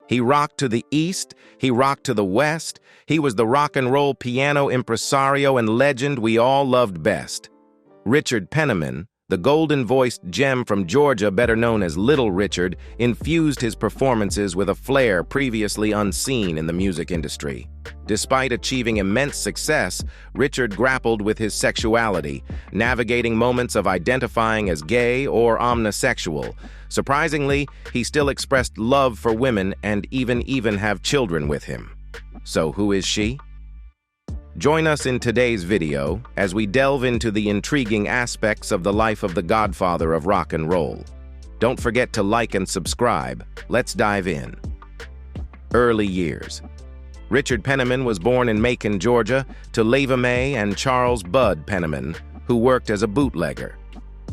He rocked to the east, he rocked to the west, he was the rock and roll piano impresario and legend we all loved best. Richard Penniman, the golden-voiced gem from Georgia better known as Little Richard, infused his performances with a flair previously unseen in the music industry. Despite achieving immense success, Richard grappled with his sexuality, navigating moments of identifying as gay or omnisexual. Surprisingly, he still expressed love for women and even have children with him. So who is she? Join us in today's video as we delve into the intriguing aspects of the life of the godfather of rock and roll. Don't forget to like and subscribe. Let's dive in. Early years. Richard Penniman was born in Macon, Georgia, to Leva Mae and Charles Bud Penniman, who worked as a bootlegger.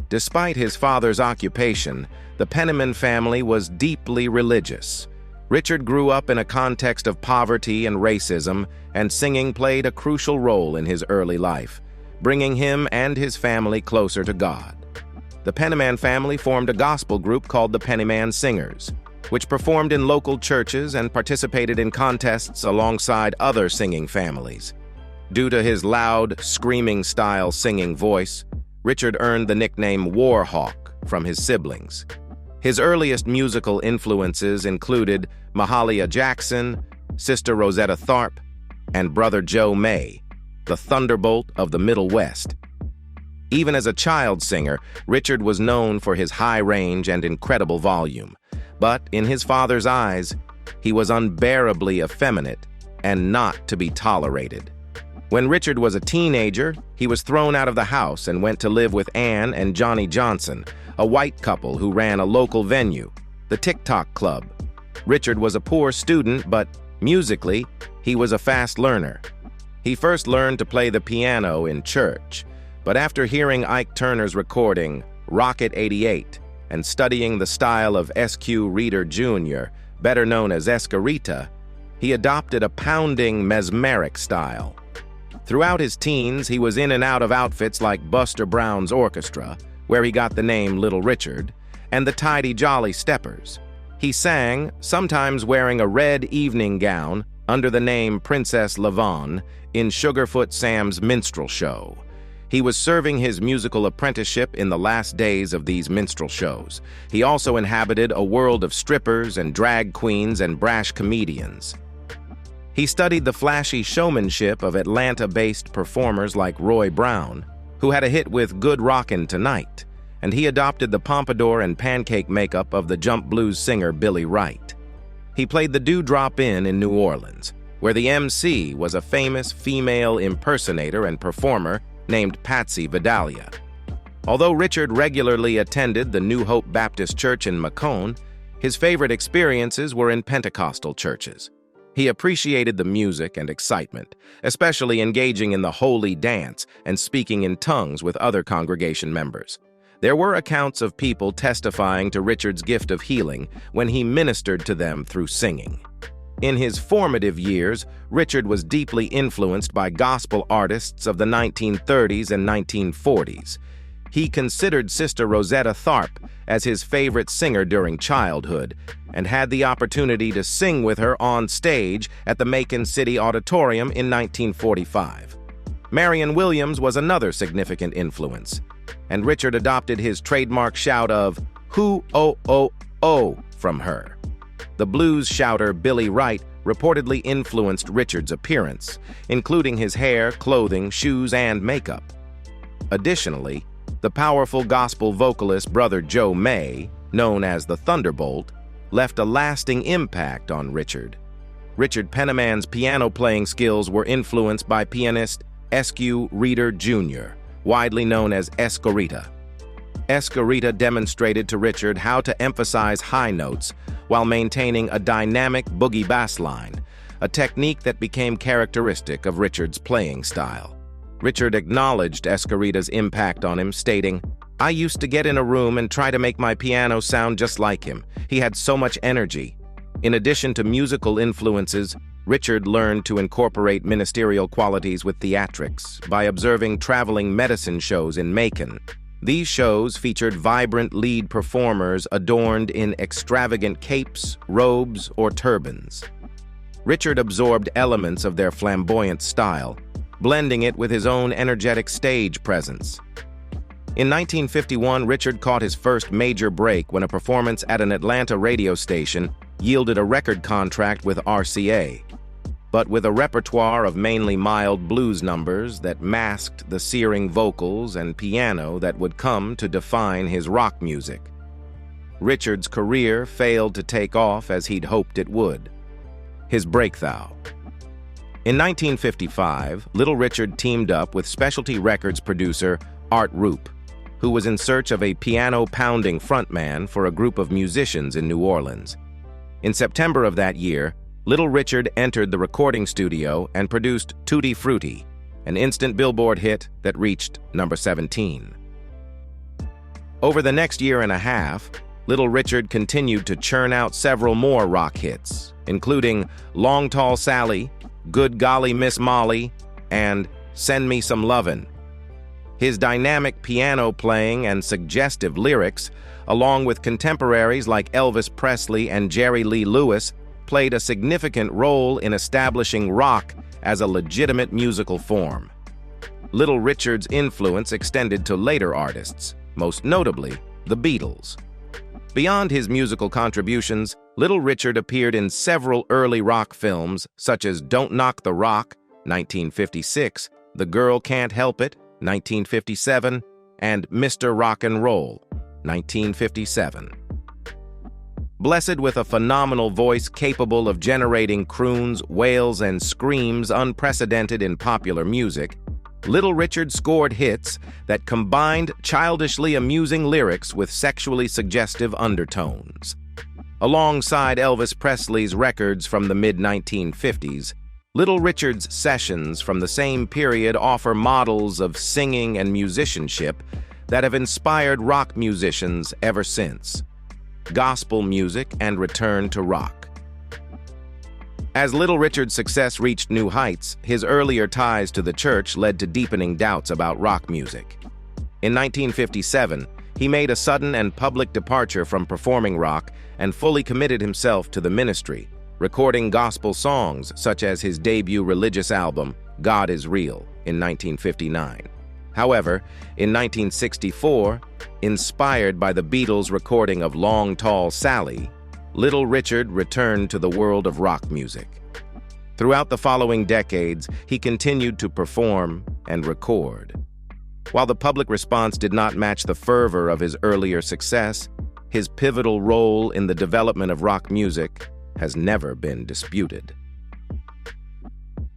Despite his father's occupation, the Penniman family was deeply religious. Richard grew up in a context of poverty and racism, and singing played a crucial role in his early life, bringing him and his family closer to God. The Penniman family formed a gospel group called the Penniman Singers, which performed in local churches and participated in contests alongside other singing families. Due to his loud, screaming-style singing voice, Richard earned the nickname Warhawk from his siblings. His earliest musical influences included Mahalia Jackson, Sister Rosetta Tharpe, and Brother Joe May, the thunderbolt of the Middle West. Even as a child singer, Richard was known for his high range and incredible volume. But in his father's eyes, he was unbearably effeminate and not to be tolerated. When Richard was a teenager, he was thrown out of the house and went to live with Ann and Johnny Johnson, a white couple who ran a local venue, the TikTok Club. Richard was a poor student, but musically, he was a fast learner. He first learned to play the piano in church, but after hearing Ike Turner's recording, Rocket 88, and studying the style of S.Q. Reader Jr., better known as Escarita, he adopted a pounding, mesmeric style. Throughout his teens, he was in and out of outfits like Buster Brown's Orchestra, where he got the name Little Richard, and the Tidy Jolly Steppers. He sang, sometimes wearing a red evening gown under the name Princess Lavon, in Sugarfoot Sam's minstrel show. He was serving his musical apprenticeship in the last days of these minstrel shows. He also inhabited a world of strippers and drag queens and brash comedians. He studied the flashy showmanship of Atlanta-based performers like Roy Brown, who had a hit with Good Rockin' Tonight, and he adopted the pompadour and pancake makeup of the jump blues singer Billy Wright. He played the Dewdrop Inn in New Orleans, where the MC was a famous female impersonator and performer named Patsy Vidalia. Although Richard regularly attended the New Hope Baptist Church in Macon, his favorite experiences were in Pentecostal churches. He appreciated the music and excitement, especially engaging in the holy dance and speaking in tongues with other congregation members. There were accounts of people testifying to Richard's gift of healing when he ministered to them through singing. In his formative years, Richard was deeply influenced by gospel artists of the 1930s and 1940s. He considered Sister Rosetta Tharpe as his favorite singer during childhood and had the opportunity to sing with her on stage at the Macon City Auditorium in 1945. Marion Williams was another significant influence, and Richard adopted his trademark shout of "Hoo-oh-oh-oh" from her. The blues shouter Billy Wright reportedly influenced Richard's appearance, including his hair, clothing, shoes, and makeup. Additionally, the powerful gospel vocalist Brother Joe May, known as the Thunderbolt, left a lasting impact on Richard. Richard Penniman's piano-playing skills were influenced by pianist S.Q. Reader Jr., widely known as Escarita. Escarita demonstrated to Richard how to emphasize high notes while maintaining a dynamic boogie bass line, a technique that became characteristic of Richard's playing style. Richard acknowledged Escarita's impact on him, stating, "I used to get in a room and try to make my piano sound just like him. He had so much energy." In addition to musical influences, Richard learned to incorporate ministerial qualities with theatrics by observing traveling medicine shows in Macon, These shows featured vibrant lead performers adorned in extravagant capes, robes, or turbans. Richard absorbed elements of their flamboyant style, blending it with his own energetic stage presence. In 1951, Richard caught his first major break when a performance at an Atlanta radio station yielded a record contract with RCA. But with a repertoire of mainly mild blues numbers that masked the searing vocals and piano that would come to define his rock music. Richard's career failed to take off as he'd hoped it would. His breakthrough. In 1955, Little Richard teamed up with specialty records producer Art Rupe, who was in search of a piano-pounding frontman for a group of musicians in New Orleans. In September of that year, Little Richard entered the recording studio and produced Tutti Frutti, an instant Billboard hit that reached number 17. Over the next year and a half, Little Richard continued to churn out several more rock hits, including Long Tall Sally, Good Golly Miss Molly, and Send Me Some Lovin'. His dynamic piano playing and suggestive lyrics, along with contemporaries like Elvis Presley and Jerry Lee Lewis, played a significant role in establishing rock as a legitimate musical form. Little Richard's influence extended to later artists, most notably the Beatles. Beyond his musical contributions, Little Richard appeared in several early rock films such as Don't Knock the Rock, 1956, The Girl Can't Help It, 1957, and Mr. Rock and Roll, 1957. Blessed with a phenomenal voice capable of generating croons, wails, and screams unprecedented in popular music, Little Richard scored hits that combined childishly amusing lyrics with sexually suggestive undertones. Alongside Elvis Presley's records from the mid-1950s, Little Richard's sessions from the same period offer models of singing and musicianship that have inspired rock musicians ever since. Gospel music and return to rock. As Little Richard's success reached new heights, his earlier ties to the church led to deepening doubts about rock music. In 1957, he made a sudden and public departure from performing rock and fully committed himself to the ministry, recording gospel songs such as his debut religious album, God Is Real, in 1959. However, in 1964, inspired by the Beatles' recording of Long Tall Sally, Little Richard returned to the world of rock music. Throughout the following decades, he continued to perform and record. While the public response did not match the fervor of his earlier success, his pivotal role in the development of rock music has never been disputed.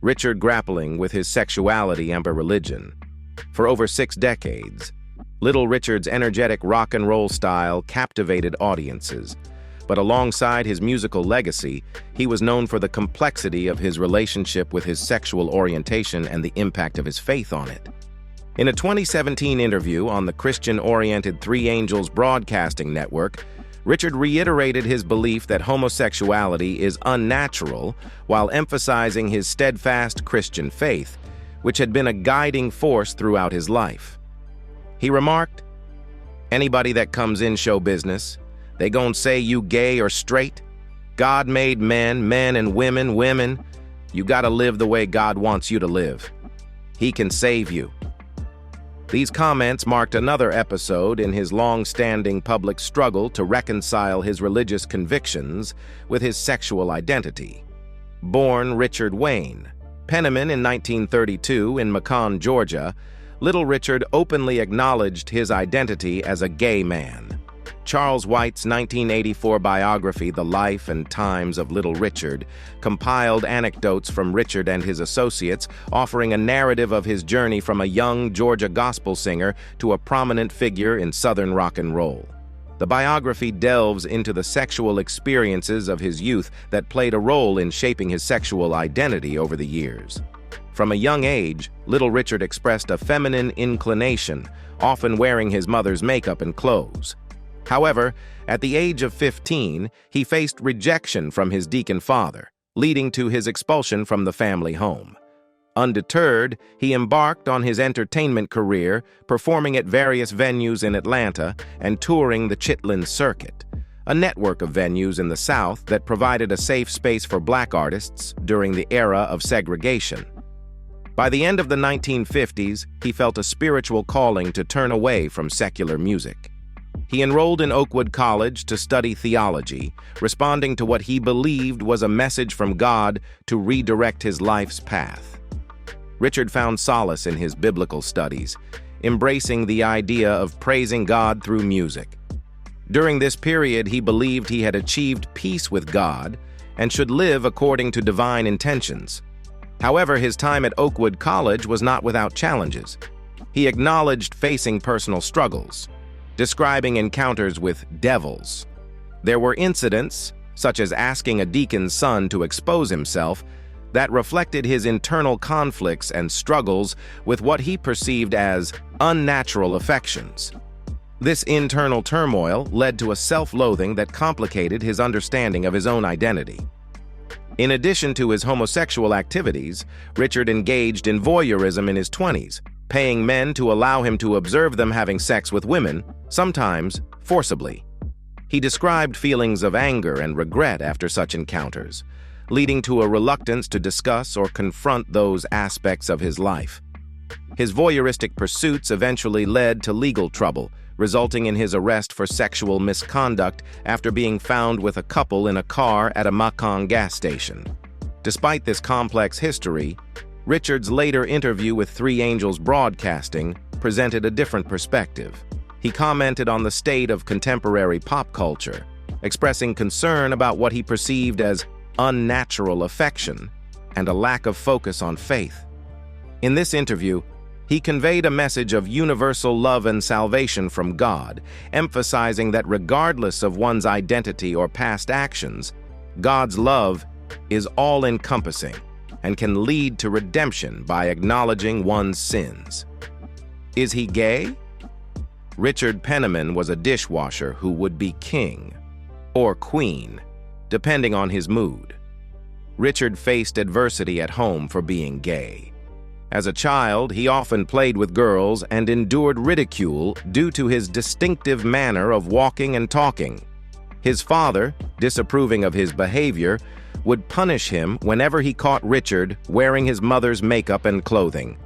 Richard grappling with his sexuality and religion. For over 6 decades, Little Richard's energetic rock and roll style captivated audiences, but alongside his musical legacy, he was known for the complexity of his relationship with his sexual orientation and the impact of his faith on it. In a 2017 interview on the Christian-oriented Three Angels Broadcasting Network, Richard reiterated his belief that homosexuality is unnatural while emphasizing his steadfast Christian faith, which had been a guiding force throughout his life. He remarked, "Anybody that comes in show business, they gon' say you gay or straight. God made men, men, and women, women. You gotta live the way God wants you to live. He can save you." These comments marked another episode in his long-standing public struggle to reconcile his religious convictions with his sexual identity. Born Richard Wayne, Penniman in 1932 in Macon, Georgia, Little Richard openly acknowledged his identity as a gay man. Charles White's 1984 biography, The Life and Times of Little Richard, compiled anecdotes from Richard and his associates, offering a narrative of his journey from a young Georgia gospel singer to a prominent figure in Southern rock and roll. The biography delves into the sexual experiences of his youth that played a role in shaping his sexual identity over the years. From a young age, Little Richard expressed a feminine inclination, often wearing his mother's makeup and clothes. However, at the age of 15, he faced rejection from his deacon father, leading to his expulsion from the family home. Undeterred, he embarked on his entertainment career, performing at various venues in Atlanta and touring the Chitlin Circuit, a network of venues in the South that provided a safe space for black artists during the era of segregation. By the end of the 1950s, he felt a spiritual calling to turn away from secular music. He enrolled in Oakwood College to study theology, responding to what he believed was a message from God to redirect his life's path. Richard found solace in his biblical studies, embracing the idea of praising God through music. During this period, he believed he had achieved peace with God and should live according to divine intentions. However, his time at Oakwood College was not without challenges. He acknowledged facing personal struggles, describing encounters with devils. There were incidents, such as asking a deacon's son to expose himself, that reflected his internal conflicts and struggles with what he perceived as unnatural affections. This internal turmoil led to a self-loathing that complicated his understanding of his own identity. In addition to his homosexual activities, Richard engaged in voyeurism in his 20s, paying men to allow him to observe them having sex with women, sometimes forcibly. He described feelings of anger and regret after such encounters, leading to a reluctance to discuss or confront those aspects of his life. His voyeuristic pursuits eventually led to legal trouble, resulting in his arrest for sexual misconduct after being found with a couple in a car at a Macon gas station. Despite this complex history, Richard's later interview with Three Angels Broadcasting presented a different perspective. He commented on the state of contemporary pop culture, expressing concern about what he perceived as unnatural affection and a lack of focus on faith. In this interview, he conveyed a message of universal love and salvation from God, emphasizing that regardless of one's identity or past actions, God's love is all-encompassing and can lead to redemption by acknowledging one's sins. Is he gay? Richard Penniman was a dishwasher who would be king or queen, depending on his mood. Richard faced adversity at home for being gay. As a child, he often played with girls and endured ridicule due to his distinctive manner of walking and talking. His father, disapproving of his behavior, would punish him whenever he caught Richard wearing his mother's makeup and clothing.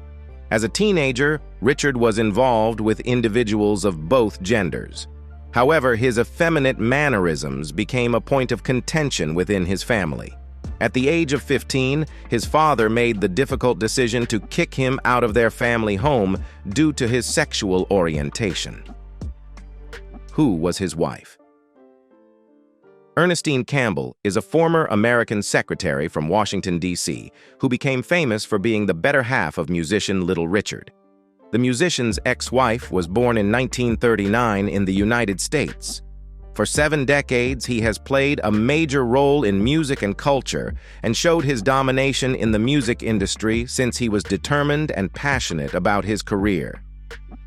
As a teenager, Richard was involved with individuals of both genders. However, his effeminate mannerisms became a point of contention within his family. At the age of 15, his father made the difficult decision to kick him out of their family home due to his sexual orientation. Who was his wife? Ernestine Campbell is a former American secretary from Washington, D.C., who became famous for being the better half of musician Little Richard. The musician's ex-wife was born in 1939 in the United States. For 7 decades, he has played a major role in music and culture and showed his domination in the music industry since he was determined and passionate about his career.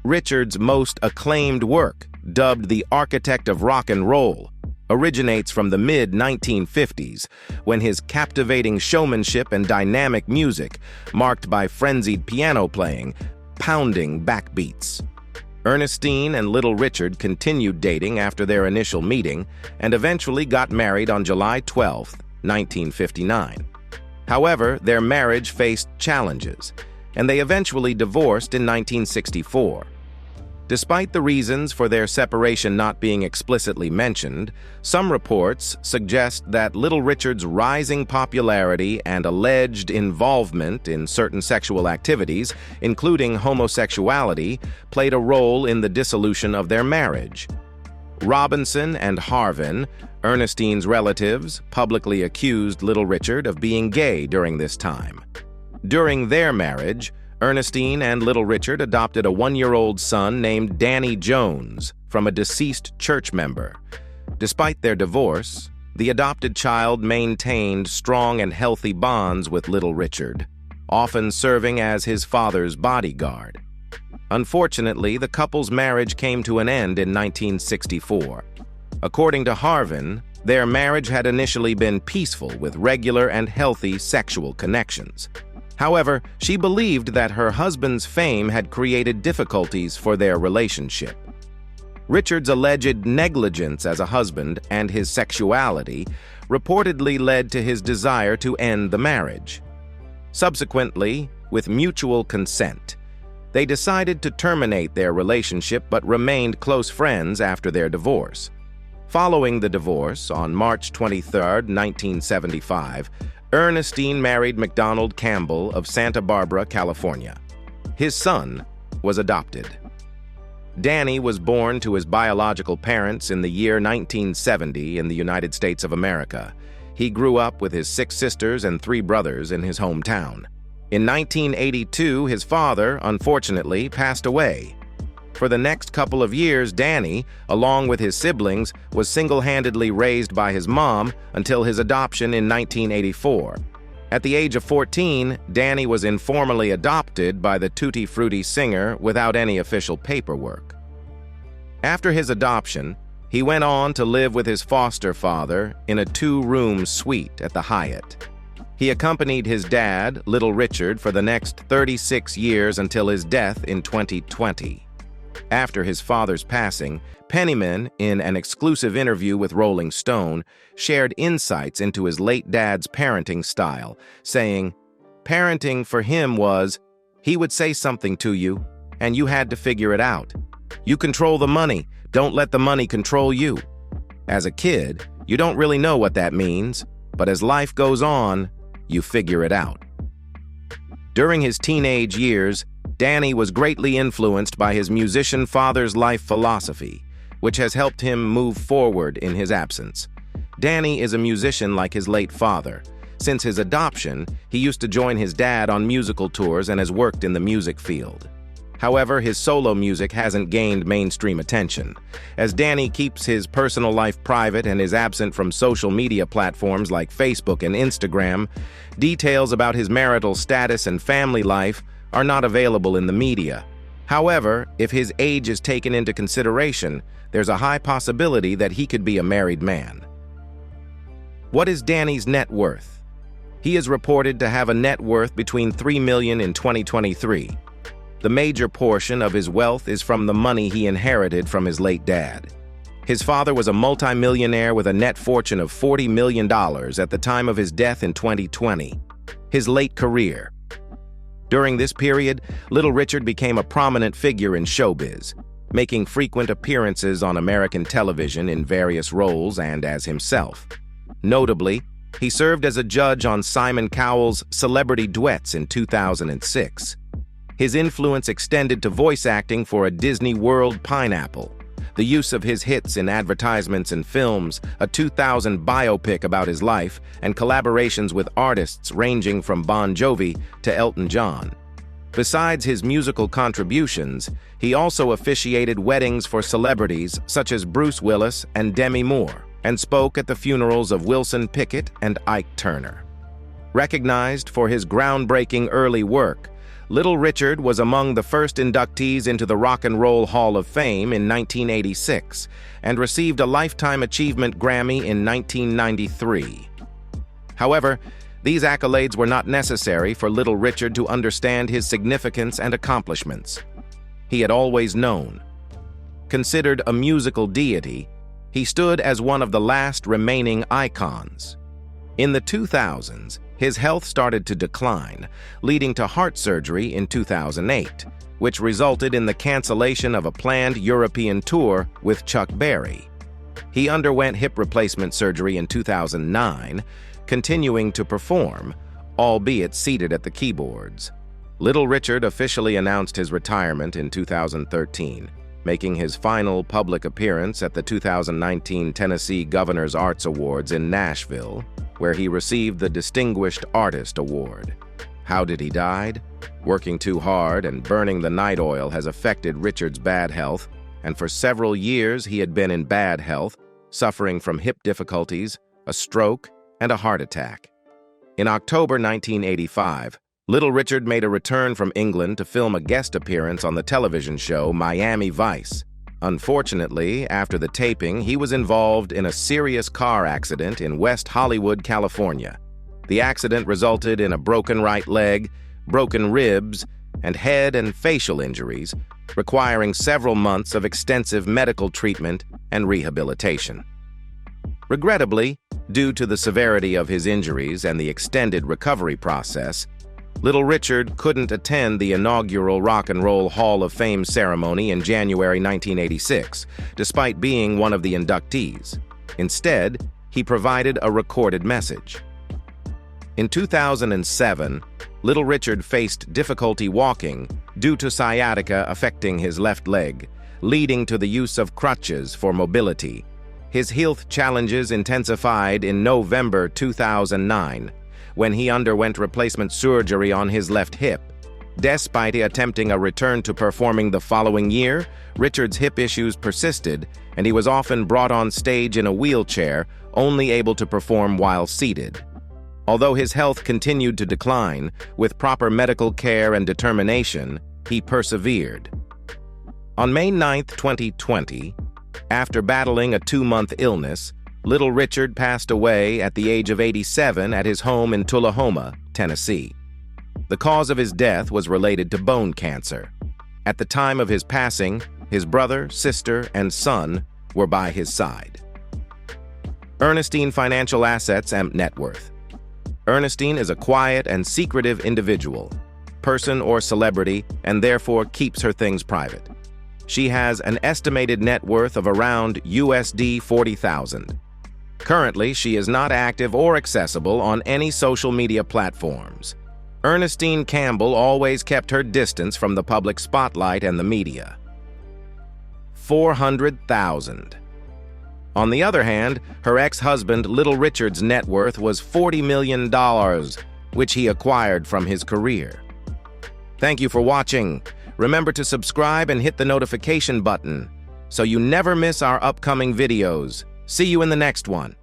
Richard's most acclaimed work, dubbed the Architect of Rock and Roll, originates from the mid-1950s, when his captivating showmanship and dynamic music, marked by frenzied piano playing, pounding backbeats. Ernestine and Little Richard continued dating after their initial meeting and eventually got married on July 12, 1959. However, their marriage faced challenges, and they eventually divorced in 1964. Despite the reasons for their separation not being explicitly mentioned, some reports suggest that Little Richard's rising popularity and alleged involvement in certain sexual activities, including homosexuality, played a role in the dissolution of their marriage. Robinson and Harvin, Ernestine's relatives, publicly accused Little Richard of being gay during this time. During their marriage, Ernestine and Little Richard adopted a 1-year-old son named Dany Jones from a deceased church member. Despite their divorce, the adopted child maintained strong and healthy bonds with Little Richard, often serving as his father's bodyguard. Unfortunately, the couple's marriage came to an end in 1964. According to Harvin, their marriage had initially been peaceful with regular and healthy sexual connections. However, she believed that her husband's fame had created difficulties for their relationship. Richard's alleged negligence as a husband and his sexuality reportedly led to his desire to end the marriage. Subsequently, with mutual consent, they decided to terminate their relationship but remained close friends after their divorce. Following the divorce, on March 23, 1975, Ernestine married McDonald Campbell of Santa Barbara, California. His son was adopted. Dany was born to his biological parents in the year 1970 in the United States of America. He grew up with his 6 sisters and 3 brothers in his hometown. In 1982, his father, unfortunately, passed away. For the next couple of years, Dany, along with his siblings, was single-handedly raised by his mom until his adoption in 1984. At the age of 14, Dany was informally adopted by the Tutti Frutti singer without any official paperwork. After his adoption, he went on to live with his foster father in a 2-room suite at the Hyatt. He accompanied his dad, Little Richard, for the next 36 years until his death in 2020. After his father's passing, Penniman, in an exclusive interview with Rolling Stone, shared insights into his late dad's parenting style, saying, "Parenting for him was, he would say something to you, and you had to figure it out. You control the money, don't let the money control you. As a kid, you don't really know what that means, but as life goes on, you figure it out." During his teenage years, Dany was greatly influenced by his musician father's life philosophy, which has helped him move forward in his absence. Dany is a musician like his late father. Since his adoption, he used to join his dad on musical tours and has worked in the music field. However, his solo music hasn't gained mainstream attention. As Dany keeps his personal life private and is absent from social media platforms like Facebook and Instagram, details about his marital status and family life are not available in the media. However, if his age is taken into consideration, there's a high possibility that he could be a married man. What is Dany's net worth? He is reported to have a net worth between $3 million in 2023. The major portion of his wealth is from the money he inherited from his late dad. His father was a multimillionaire with a net fortune of $40 million at the time of his death in 2020. His late career. During this period, Little Richard became a prominent figure in showbiz, making frequent appearances on American television in various roles and as himself. Notably, he served as a judge on Simon Cowell's Celebrity Duets in 2006. His influence extended to voice acting for a Disney World pineapple, the use of his hits in advertisements and films, a 2000 biopic about his life, and collaborations with artists ranging from Bon Jovi to Elton John. Besides his musical contributions, he also officiated weddings for celebrities such as Bruce Willis and Demi Moore, and spoke at the funerals of Wilson Pickett and Ike Turner. Recognized for his groundbreaking early work, Little Richard was among the first inductees into the Rock and Roll Hall of Fame in 1986 and received a Lifetime Achievement Grammy in 1993. However, these accolades were not necessary for Little Richard to understand his significance and accomplishments. He had always known. Considered a musical deity, he stood as one of the last remaining icons. In the 2000s, his health started to decline, leading to heart surgery in 2008, which resulted in the cancellation of a planned European tour with Chuck Berry. He underwent hip replacement surgery in 2009, continuing to perform, albeit seated at the keyboards. Little Richard officially announced his retirement in 2013, making his final public appearance at the 2019 Tennessee Governor's Arts Awards in Nashville, where he received the Distinguished Artist Award. How did he die? Working too hard and burning the night oil has affected Richard's bad health, and for several years he had been in bad health, suffering from hip difficulties, a stroke, and a heart attack. In October 1985, Little Richard made a return from England to film a guest appearance on the television show Miami Vice. Unfortunately, after the taping, he was involved in a serious car accident in West Hollywood, California. The accident resulted in a broken right leg, broken ribs, and head and facial injuries, requiring several months of extensive medical treatment and rehabilitation. Regrettably, due to the severity of his injuries and the extended recovery process, Little Richard couldn't attend the inaugural Rock and Roll Hall of Fame ceremony in January 1986, despite being one of the inductees. Instead, he provided a recorded message. In 2007, Little Richard faced difficulty walking due to sciatica affecting his left leg, leading to the use of crutches for mobility. His health challenges intensified in November 2009, when he underwent replacement surgery on his left hip. Despite attempting a return to performing the following year, Richard's hip issues persisted, and he was often brought on stage in a wheelchair, only able to perform while seated. Although his health continued to decline, with proper medical care and determination, he persevered. On May 9, 2020, after battling a 2-month illness, Little Richard passed away at the age of 87 at his home in Tullahoma, Tennessee. The cause of his death was related to bone cancer. At the time of his passing, his brother, sister, and son were by his side. Ernestine Financial Assets and Net Worth. Ernestine is a quiet and secretive individual, person or celebrity, and therefore keeps her things private. She has an estimated net worth of around USD 40,000. Currently, she is not active or accessible on any social media platforms. Ernestine Campbell always kept her distance from the public spotlight and the media. 400,000. On the other hand, her ex-husband Little Richard's net worth was $40 million, which he acquired from his career. Thank you for watching. Remember to subscribe and hit the notification button so you never miss our upcoming videos. See you in the next one.